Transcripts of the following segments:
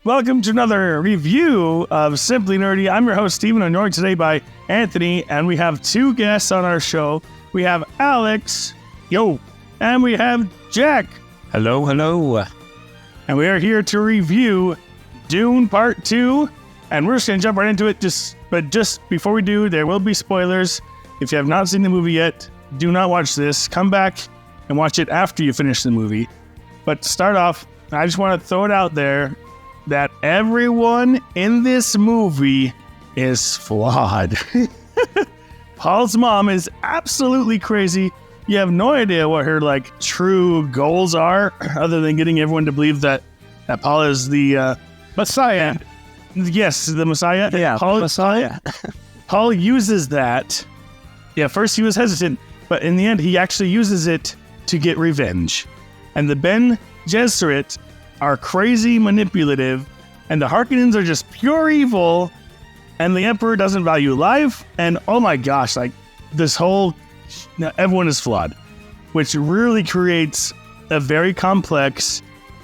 Welcome to another review of Simply Nerdy. I'm your host, Steven. I'm joined today by Anthony, and we have two guests on our show. We have Alex, yo, and we have Jack. Hello, hello. And we are here to review DUNE Part 2, and we're just going to jump right into it. But just before we do, there will be spoilers. If you have not seen the movie yet, do not watch this. Come back and watch it after you finish the movie. But to start off, I just want to throw it out there that everyone in this movie is flawed. Paul's mom is absolutely crazy. You have no idea what her true goals are, other than getting everyone to believe that Paul is the Messiah. Yes, the Messiah. Yeah, Messiah. Paul uses that. Yeah, first he was hesitant, but in the end he actually uses it to get revenge. And the Bene Gesserit are crazy manipulative, and the Harkonnens are just pure evil, and the Emperor doesn't value life, and oh my gosh, this whole... everyone is flawed, which really creates a very complex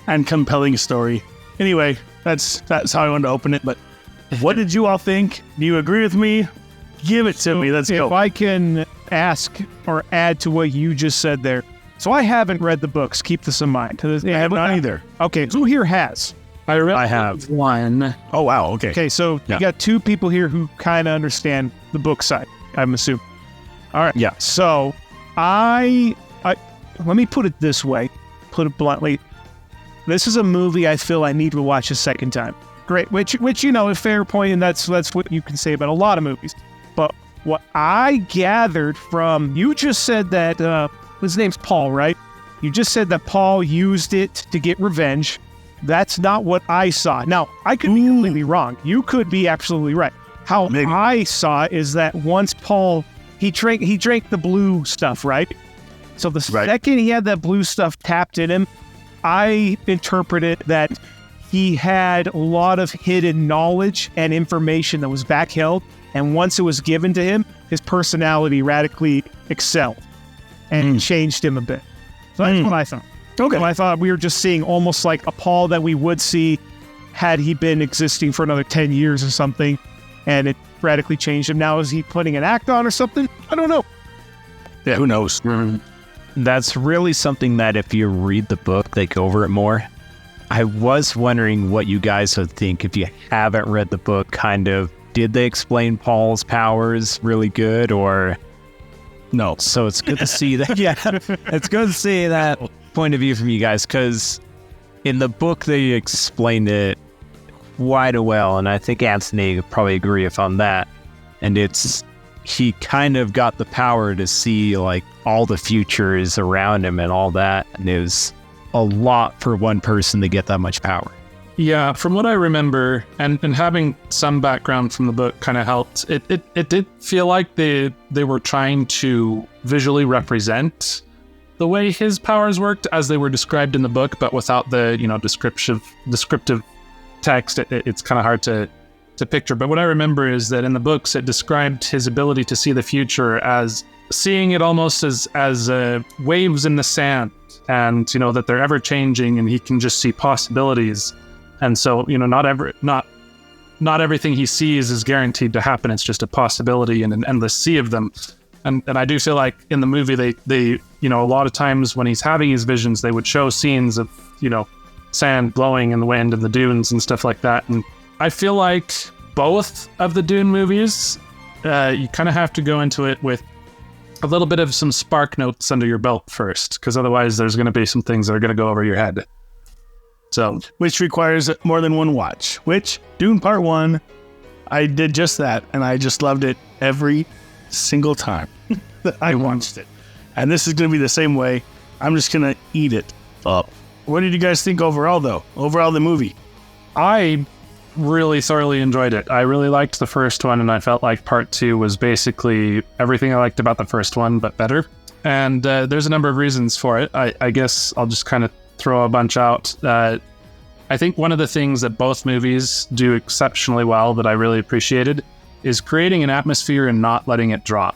and compelling story. Anyway, that's how I wanted to open it, but what did you all think? Do you agree with me? Give it to me. Let's go. If I can ask or add to what you just said there. So I haven't read the books. Keep this in mind. I have not either. Okay, who here has? I have one. Oh, wow. Okay. Okay, so you got two people here who kind of understand the book side, I'm assuming. All right. Yeah. So I let me put it this way, put it bluntly. This is a movie I feel I need to watch a second time. Great, which a fair point, and that's what you can say about a lot of movies. But what I gathered from, you just said that his name's Paul, right? You just said that Paul used it to get revenge. That's not what I saw. Now, I could be completely wrong. You could be absolutely right. How maybe I saw it is that once Paul, he drank the blue stuff, right? So the second he had that blue stuff tapped in him, I interpreted that he had a lot of hidden knowledge and information that was backheld. And once it was given to him, his personality radically excelled and changed him a bit. So that's what I thought. Okay. So I thought we were just seeing almost like a Paul that we would see had he been existing for another 10 years or something, and it radically changed him. Now, is he putting an act on or something? I don't know. Yeah, who knows? That's really something that if you read the book, they go over it more. I was wondering what you guys would think if you haven't read the book, kind of, did they explain Paul's powers really good or... No. So it's good to see that. Yeah, it's good to see that point of view from you guys, because in the book they explained it quite well, and I think Anthony would probably agree on that. And he kind of got the power to see all the futures around him and all that, and it was a lot for one person to get that much power. Yeah, from what I remember, and having some background from the book kind of helped, it did feel like they were trying to visually represent the way his powers worked as they were described in the book, but without the descriptive text. It's kind of hard to picture. But what I remember is that in the books, it described his ability to see the future as seeing it almost as waves in the sand, and that they're ever changing, and he can just see possibilities. And so, not everything he sees is guaranteed to happen. It's just a possibility and an endless sea of them. And I do feel like in the movie, they a lot of times when he's having his visions, they would show scenes of, sand blowing in the wind and the dunes and stuff like that. And I feel like both of the Dune movies, you kind of have to go into it with a little bit of some spark notes under your belt first, because otherwise there's going to be some things that are going to go over your head. So, which requires more than one watch, which DUNE Part 1, I did just that, and I just loved it every single time that I watched it. And this is going to be the same way. I'm just going to eat it up. What did you guys think overall, though? Overall, the movie? I really thoroughly enjoyed it. I really liked the first one, and I felt like Part 2 was basically everything I liked about the first one, but better. And there's a number of reasons for it. I guess I'll just kind of throw a bunch out. I think one of the things that both movies do exceptionally well that I really appreciated is creating an atmosphere and not letting it drop.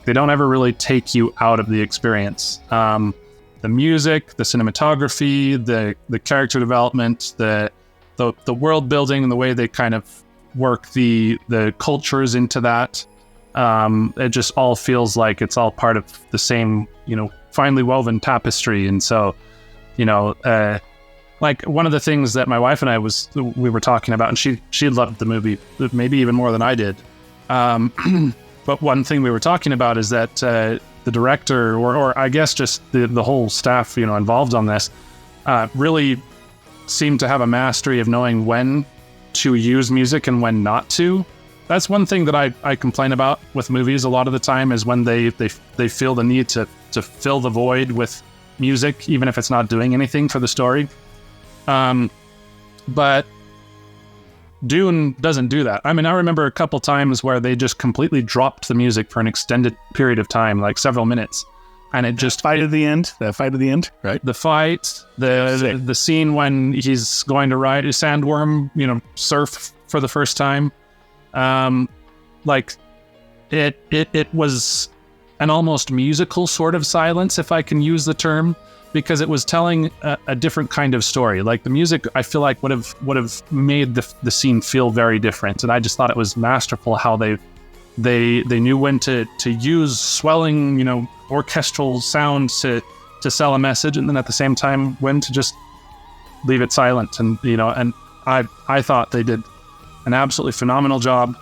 They don't ever really take you out of the experience. The music, the cinematography, the character development, the the world building and the way they kind of work the cultures into that. It just all feels like it's all part of the same, finely woven tapestry. And so, like one of the things that my wife and I we were talking about, and she loved the movie maybe even more than I did. But one thing we were talking about is that the director, or I guess just the whole staff, involved on this, really seemed to have a mastery of knowing when to use music and when not to. That's one thing that I complain about with movies a lot of the time, is when they feel the need to fill the void with music, even if it's not doing anything for the story. But Dune doesn't do that. I mean, I remember a couple times where they just completely dropped the music for an extended period of time, like several minutes. And it just... That fight at the end, right? The fight, the scene when he's going to ride a sandworm, surf for the first time. Like it was an almost musical sort of silence, if I can use the term, because it was telling a different kind of story. Like the music, I feel like would have made the scene feel very different. And I just thought it was masterful how they knew when to use swelling, orchestral sounds to sell a message, and then at the same time when to just leave it silent. And and I thought they did an absolutely phenomenal job.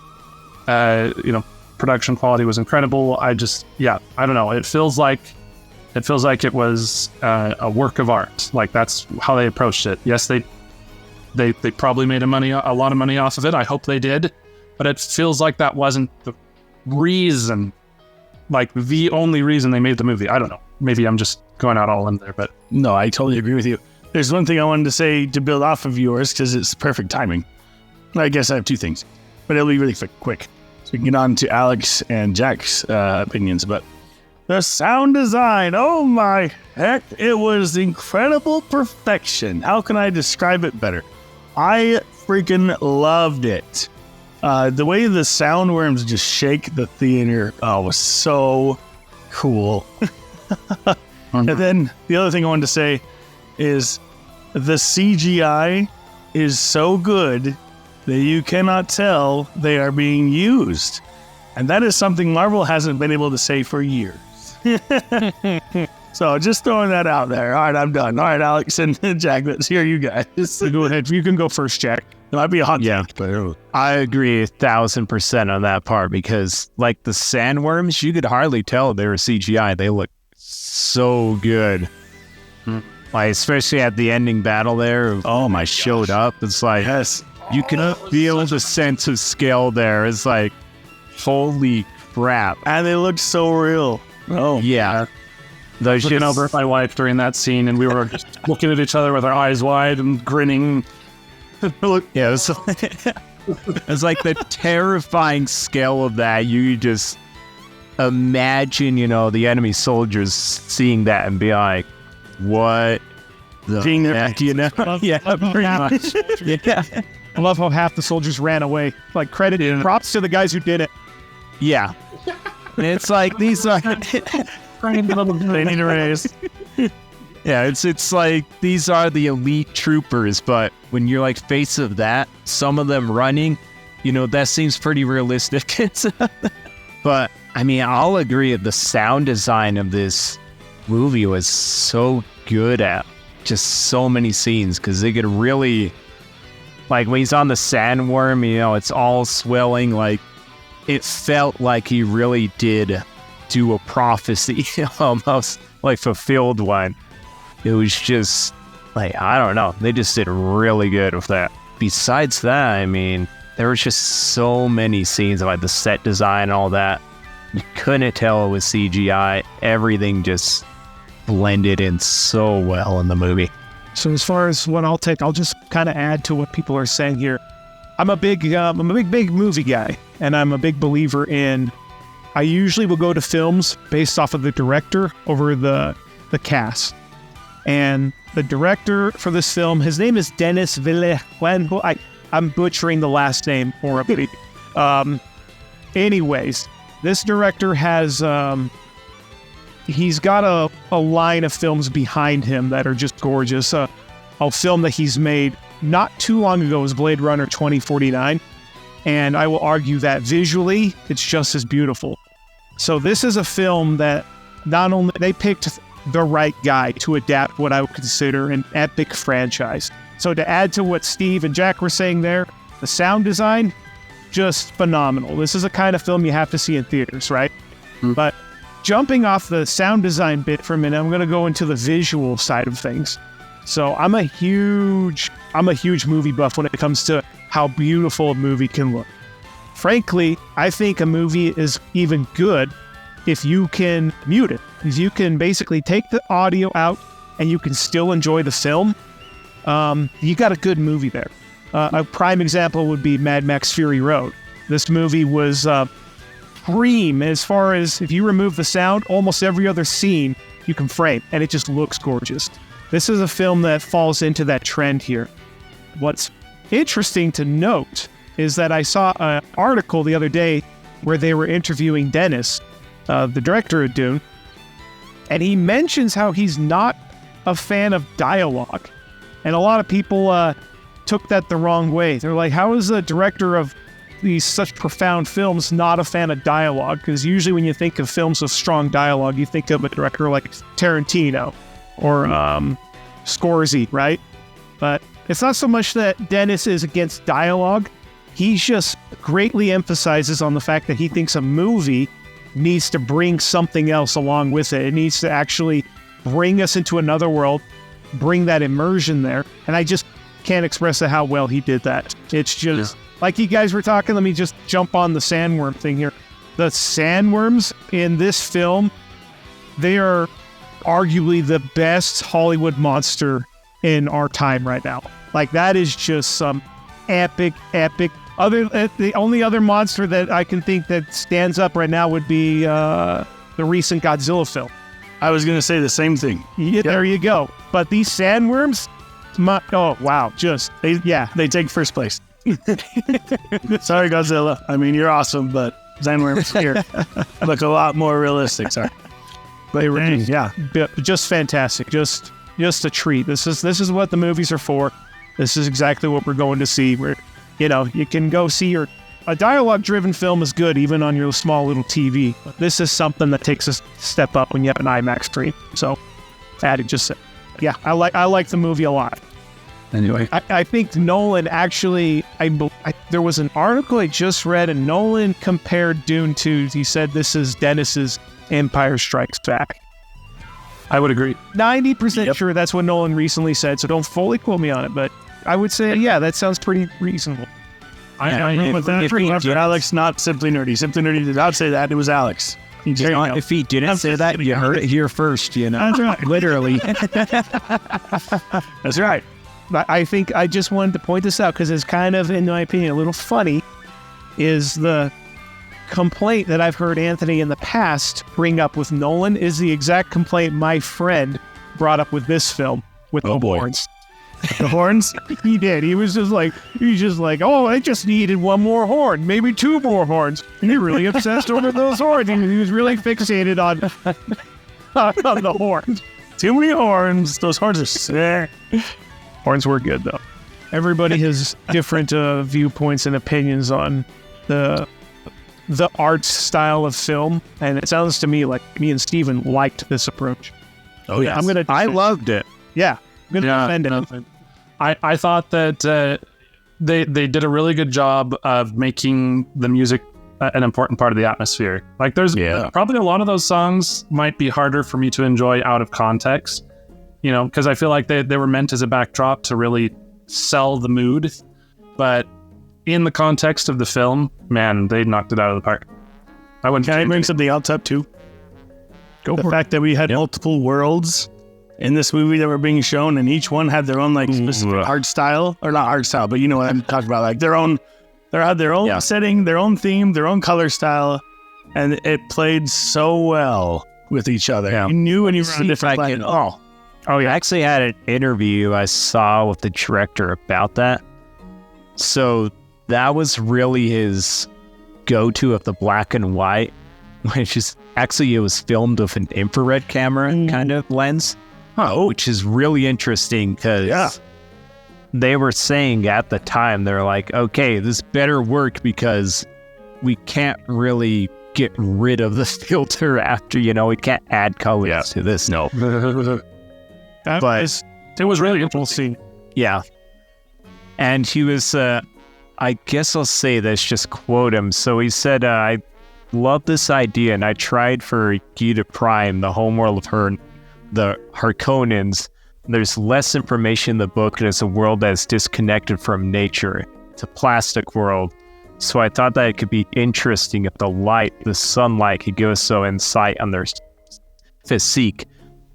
Production quality was incredible. I don't know. It feels like it was a work of art. Like that's how they approached it. Yes, they probably made a lot of money off of it. I hope they did, but it feels like that wasn't the reason, like the only reason they made the movie. I don't know. Maybe I'm just going out all in there, but no, I totally agree with you. There's one thing I wanted to say to build off of yours, because it's perfect timing. I guess I have two things, but it'll be really quick. So we can get on to Alex and Jack's opinions. But the sound design, oh my heck, it was incredible perfection. How can I describe it better? I freaking loved it. The way the soundworms just shake the theater, was so cool. And then the other thing I wanted to say is the CGI is so good that you cannot tell they are being used. And that is something Marvel hasn't been able to say for years. So just throwing that out there. All right, I'm done. All right, Alex and Jack, let's hear you guys. Go ahead. You can go first, Jack. It might be a hot take, but I agree 1,000% on that part, because like the sandworms, you could hardly tell they were CGI. They look so good. Like especially at the ending battle there. Oh my showed up. It's like yes. You can feel the sense of scale there. It's like, holy crap. And they looked so real. Oh yeah. I was looking over at my wife during that scene, and we were just looking at each other with our eyes wide and grinning. Yeah, it's like the terrifying scale of that. You just imagine, the enemy soldiers seeing that and be like, what the heck, Yeah, pretty much. Yeah. I love how half the soldiers ran away. Like credit and props to the guys who did it. Yeah. And it's like these are they need a raise. Yeah, it's like these are the elite troopers, but when you're like face of that, some of them running, that seems pretty realistic. But I mean, I'll agree that the sound design of this movie was so good at just so many scenes, because they could really, like when he's on the sandworm, it's all swelling. Like it felt like he really did do a prophecy, almost like fulfilled one. It was just like, I don't know. They just did really good with that. Besides that, I mean, there was just so many scenes of like the set design and all that. You couldn't tell it was CGI. Everything just blended in so well in the movie. So as far as what I'll just kind of add to what people are saying here. I'm a big movie guy, and I'm a big believer in, I usually will go to films based off of the director over the cast. And the director for this film, his name is Denis Villeneuve. I'm butchering the last name for him. Anyways, this director has, he's got a line of films behind him that are just gorgeous. a film that he's made not too long ago was Blade Runner 2049. And I will argue that visually, it's just as beautiful. So this is a film that not only they picked the right guy to adapt what I would consider an epic franchise. So to add to what Steve and Jack were saying there, the sound design, just phenomenal. This is a kind of film you have to see in theaters, right? But jumping off the sound design bit for a minute, I'm going to go into the visual side of things. So I'm a huge movie buff when it comes to how beautiful a movie can look. Frankly, I think a movie is even good if you can mute it. If you can basically take the audio out and you can still enjoy the film, you got a good movie there. A prime example would be Mad Max Fury Road. This movie was prime as far as if you remove the sound, almost every other scene you can frame, and it just looks gorgeous. This is a film that falls into that trend here. What's interesting to note is that I saw an article the other day where they were interviewing Dennis, the director of Dune, and he mentions how he's not a fan of dialogue. And a lot of people took that the wrong way. They're like, how is a director of these such profound films not a fan of dialogue? Because usually when you think of films with strong dialogue, you think of a director like Tarantino or Scorsese, right? But it's not so much that Dennis is against dialogue. He just greatly emphasizes on the fact that he thinks a movie needs to bring something else along with it. It needs to actually bring us into another world, bring that immersion there. And I just can't express how well he did that. It's just, like you guys were talking, let me just jump on the sandworm thing here. The sandworms in this film, they are arguably the best Hollywood monster in our time right now. Like, that is just some epic. The only other monster that I can think that stands up right now would be the recent Godzilla film. I was going to say the same thing. Yeah, there you go. But these sandworms, oh, wow. They take first place. Sorry, Godzilla. I mean, you're awesome, but sandworms here look a lot more realistic. Sorry. They were just fantastic. Just a treat. This is what the movies are for. This is exactly what we're going to see. You can go see a dialogue-driven film is good even on your small little TV. But this is something that takes a step up when you have an IMAX screen. So, I like the movie a lot. Anyway, I think Nolan actually, there was an article I just read, and Nolan compared Dune to, he said this is Dennis's Empire Strikes Back. I would agree. 90% sure that's what Nolan recently said, so don't fully quote me on it, but I would say, yeah, that sounds pretty reasonable. I agree with that. After Alex, not Simply Nerdy. Simply Nerdy did not say that. It was Alex. If he didn't say that, you heard it here first, That's right. Literally. That's right. I think I just wanted to point this out because it's kind of, in my opinion, a little funny, is the complaint that I've heard Anthony in the past bring up with Nolan is the exact complaint my friend brought up with this film with the horns. The horns? He did. He was just like, oh, I just needed one more horn, maybe two more horns. And he really obsessed over those horns. He was really fixated on the horns. Too many horns. Those horns are sick. Horns were good, though. Everybody has different viewpoints and opinions on the art style of film, and it sounds to me like me and Steven liked this approach. Oh, yeah. I loved it. Yeah. I'm going to defend it. I thought that they did a really good job of making the music an important part of the atmosphere. Like, there's probably a lot of those songs might be harder for me to enjoy out of context, because I feel like they were meant as a backdrop to really sell the mood. But in the context of the film, man, they knocked it out of the park. Can I bring something else up too? The fact that we had multiple worlds in this movie that were being shown, and each one had their own specific art style, or not art style, but you know what I'm talking about, like they had their own setting, their own theme, their own color style, and it played so well with each other. Yeah. You knew when you were on a different planet. I actually had an interview I saw with the director about that. So that was really his go-to of the black and white, which is actually, it was filmed with an infrared camera kind of lens. which is really interesting because they were saying at the time, they're like, okay, this better work because we can't really get rid of the filter after, we can't add colors to this. No. But it was really interesting. yeah. And he was, I guess I'll say this, just quote him. So he said, I love this idea, and I tried for Gita Prime, the homeworld of the Harkonnens. There's less information in the book, and it's a world that's disconnected from nature. It's a plastic world. So I thought that it could be interesting if the sunlight could give us some insight on their physique.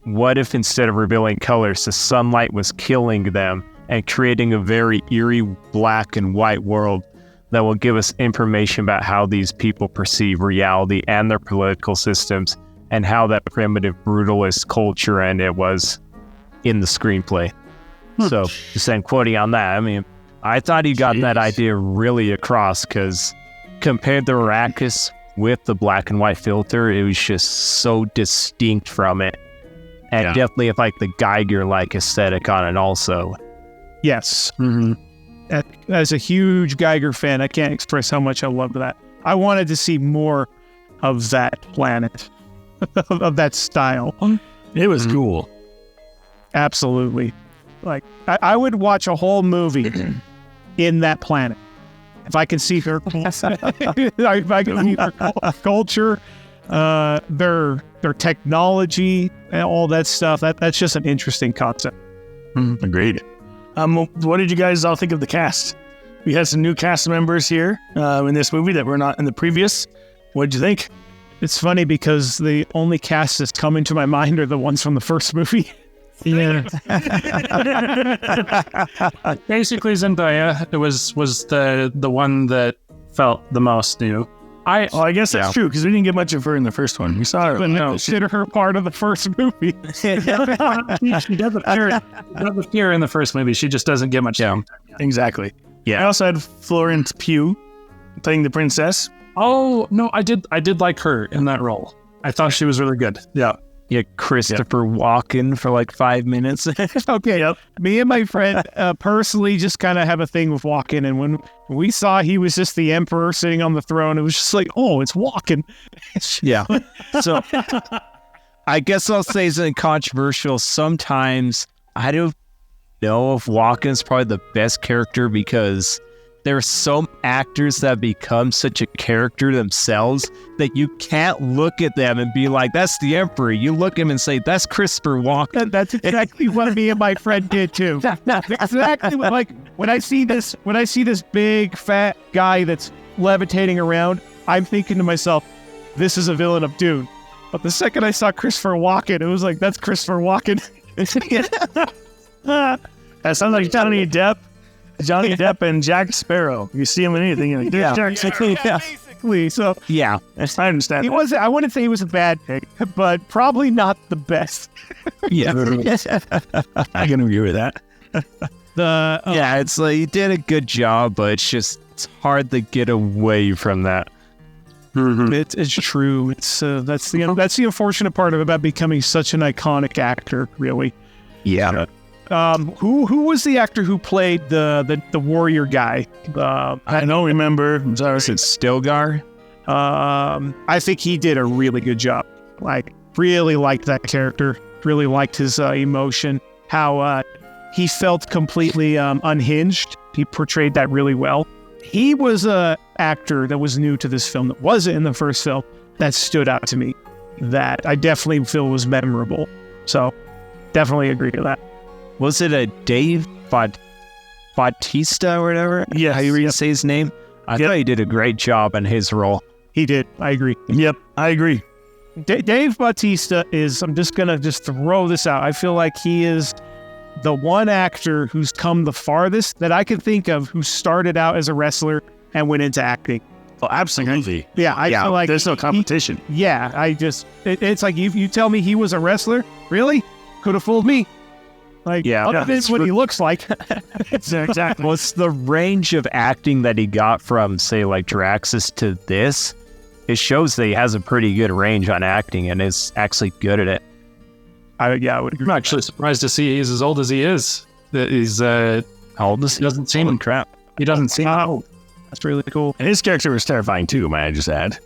What if instead of revealing colors, the sunlight was killing them and creating a very eerie black and white world that will give us information about how these people perceive reality and their political systems, and how that primitive brutalist culture and it was in the screenplay. So just then quoting on that, I mean, I thought he got that idea really across, because compared to Arrakis with the black and white filter, it was just so distinct from it. And definitely have like the Geiger-like aesthetic on it also. Yes. As a huge Geiger fan, I can't express how much I love that. I wanted to see more of that planet, of that style. It was cool. Absolutely. Like, I would watch a whole movie in that planet. If I can see their if I can see their culture, their technology, and all that stuff, that's just an interesting concept. Agreed. What did you guys all think of the cast? We had some new cast members here in this movie that were not in the previous. What did you think? It's funny because the only cast that's coming to my mind are the ones from the first movie. Yeah. Basically, Zendaya was the one that felt the most new. I guess that's true, because we didn't get much of her in the first one. We saw her. But no, consider her part of the first movie. She does appear in the first movie. She just doesn't get much time. Exactly. Yeah. I also had Florence Pugh playing the princess. Oh no, I did like her in that role. I thought she was really good. Yeah. Yeah, Christopher Walken for like 5 minutes. Okay. Me and my friend personally just kind of have a thing with Walken, and when we saw he was just the emperor sitting on the throne, it was just like, oh, it's Walken. Yeah. So I guess I'll say something controversial. Sometimes I don't know if Walken's probably the best character, because there are some actors that become such a character themselves that you can't look at them and be like, that's the emperor. You look at him and say, that's Christopher Walken. That's exactly what me and my friend did too. Exactly what, like, when I see this big fat guy that's levitating around, I'm thinking to myself, this is a villain of Dune. But the second I saw Christopher Walken, it was like, that's Christopher Walken. That sounds like Johnny Depp. Johnny Depp and Jack Sparrow. You see him in anything, you're like, there's Jack Sparrow. Basically. So Yeah. I understand. I wouldn't say he was a bad pick, but probably not the best. Yeah. I can agree with that. Yeah, it's like you did a good job, but it's hard to get away from that. It's true. It's that's the unfortunate part about becoming such an iconic actor, really. Yeah. Who was the actor who played the warrior guy? I don't remember. I'm sorry. Is it Stilgar? I think he did a really good job. Like, really liked that character. Really liked his emotion. How he felt completely unhinged. He portrayed that really well. He was a actor that was new to this film, that wasn't in the first film, that stood out to me, that I definitely feel was memorable. So, definitely agree to that. Was it a Dave Bautista or whatever? Yes. How you say his name? I thought he did a great job in his role. He did. I agree. Yep, I agree. Dave Bautista is, I'm just going to throw this out. I feel like he is the one actor who's come the farthest that I can think of, who started out as a wrestler and went into acting. Oh, absolutely. Yeah, I feel like there's no competition. It's like you tell me he was a wrestler? Really? Could have fooled me. Like, other than what he looks like. Exactly. Well, it's the range of acting that he got from, say, like Draxus to this. It shows that he has a pretty good range on acting and is actually good at it. I would agree. I'm actually surprised to see he's as old as he is. That he's How old is he doesn't seem Holy crap. he doesn't seem old. That's really cool. And his character was terrifying too, might I just add.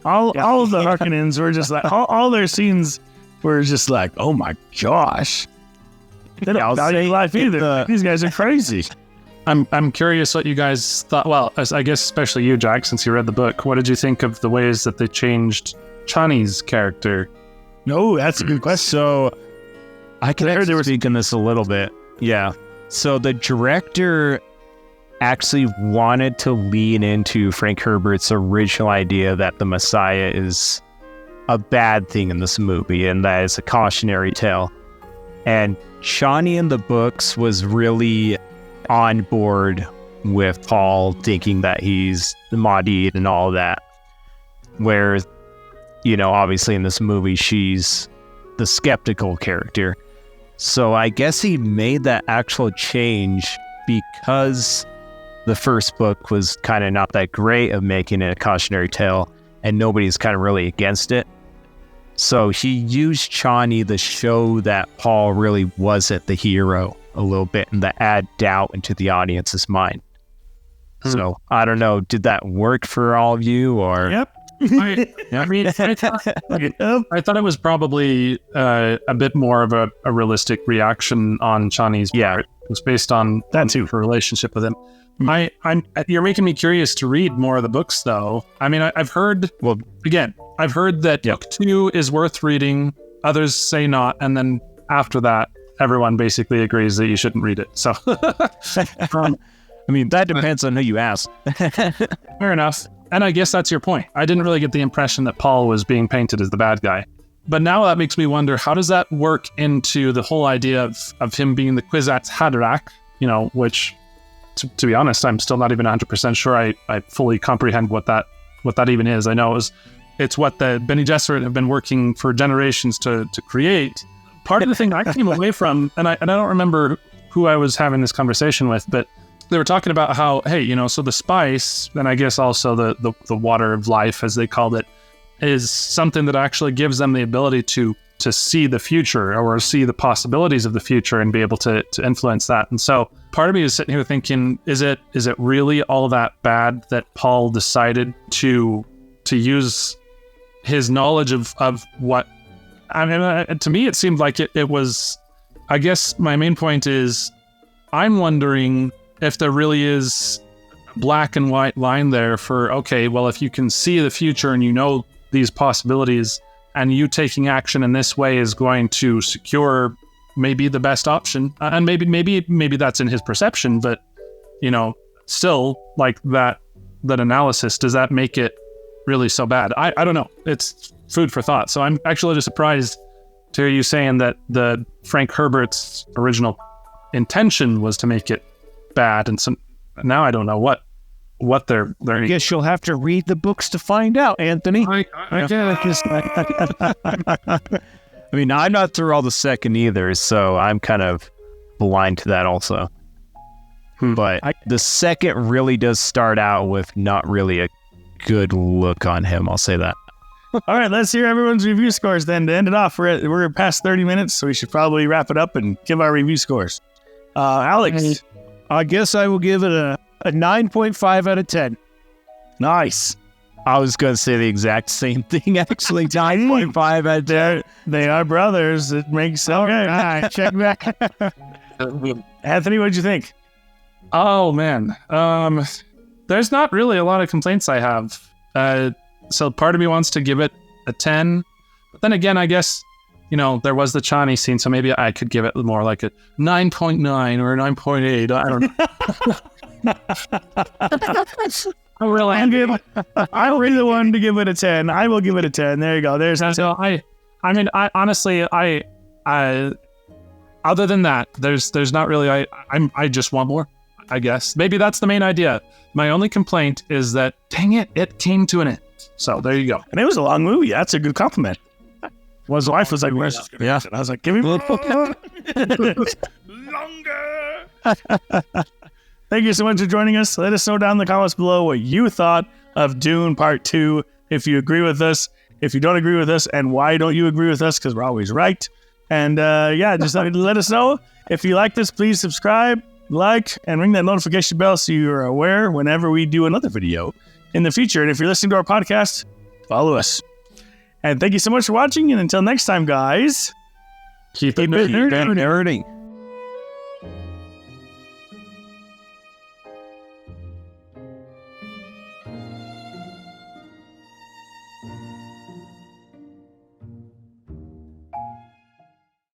All of the Harkonnens were just like, all their scenes were just like, oh my gosh. They don't value life either. These guys are crazy. I'm curious what you guys thought. Well, I guess especially you, Jack, since you read the book. What did you think of the ways that they changed Chani's character? No, that's a good question. So I can actually speak on this a little bit. Yeah. So the director actually wanted to lean into Frank Herbert's original idea that the Messiah is a bad thing in this movie and that is a cautionary tale. And Chani in the books was really on board with Paul, thinking that he's the Mahdi and all that. Where, you know, obviously in this movie, she's the skeptical character. So I guess he made that actual change because the first book was kind of not that great of making it a cautionary tale, and nobody's kind of really against it. So he used Chani to show that Paul really wasn't the hero a little bit and to add doubt into the audience's mind. So I don't know, did that work for all of you or? Yep. I mean, I thought it was probably a bit more of a realistic reaction on Chani's part. It was based on that too, her relationship with him. You're making me curious to read more of the books, though. I mean, I've heard. Well, again, I've heard that book 2 is worth reading. Others say not, and then after that, everyone basically agrees that you shouldn't read it. So, I mean, that depends on who you ask. Fair enough. And I guess that's your point. I didn't really get the impression that Paul was being painted as the bad guy. But now that makes me wonder, how does that work into the whole idea of him being the Kwisatz Haderach, you know, which, to be honest, I'm still not even 100% sure I fully comprehend what that even is. I know it's what the Bene Gesserit have been working for generations to create. Part of the thing I came away from, and I don't remember who I was having this conversation with, but they were talking about how, hey, you know, so the spice, and I guess also the water of life, as they called it, is something that actually gives them the ability to see the future or see the possibilities of the future and be able to influence that. And so part of me is sitting here thinking, is it really all that bad that Paul decided to use his knowledge of what, I mean, to me, it seemed like it was, I guess my main point is, I'm wondering if there really is a black and white line there for, okay, well, if you can see the future and you know these possibilities and you taking action in this way is going to secure maybe the best option. And maybe that's in his perception, but, you know, still like that analysis, does that make it really so bad? I don't know. It's food for thought. So I'm actually just surprised to hear you saying that the Frank Herbert's original intention was to make it bad, and so now I don't know what they're learning. I guess you'll have to read the books to find out, Anthony. I mean, I'm not through all the second either, so I'm kind of blind to that also. But the second really does start out with not really a good look on him, I'll say that. All right, let's hear everyone's review scores then to end it off. We're past 30 minutes, so we should probably wrap it up and give our review scores. Alex. I guess I will give it a 9.5 out of 10. Nice. I was going to say the exact same thing, actually. 9.5 out of 10. They are brothers. It makes sense. Okay. All right, check back. Anthony, what'd you think? Oh, man. There's not really a lot of complaints I have. So part of me wants to give it a 10. But then again, I guess, you know, there was the Chani scene, so maybe I could give it more like a 9.9 or a 9.8. I don't know. I'll be the one to give it a 10. I will give it a 10. There you go. There's so I honestly, other than that, there's not really, I just want more, I guess. Maybe that's the main idea. My only complaint is that, dang it came to an end. So there you go. And it was a long movie. That's a good compliment. His wife was like, "Where's this going?" Yeah, I was like, "Give me more." Longer. Thank you so much for joining us. Let us know down in the comments below what you thought of Dune Part 2. If you agree with us, if you don't agree with us, and why don't you agree with us? Because we're always right. And just let us know. If you like this, please subscribe, like, and ring that notification bell so you're aware whenever we do another video in the future. And if you're listening to our podcast, follow us. And thank you so much for watching. And until next time, guys, Keep it nerding. Nerding.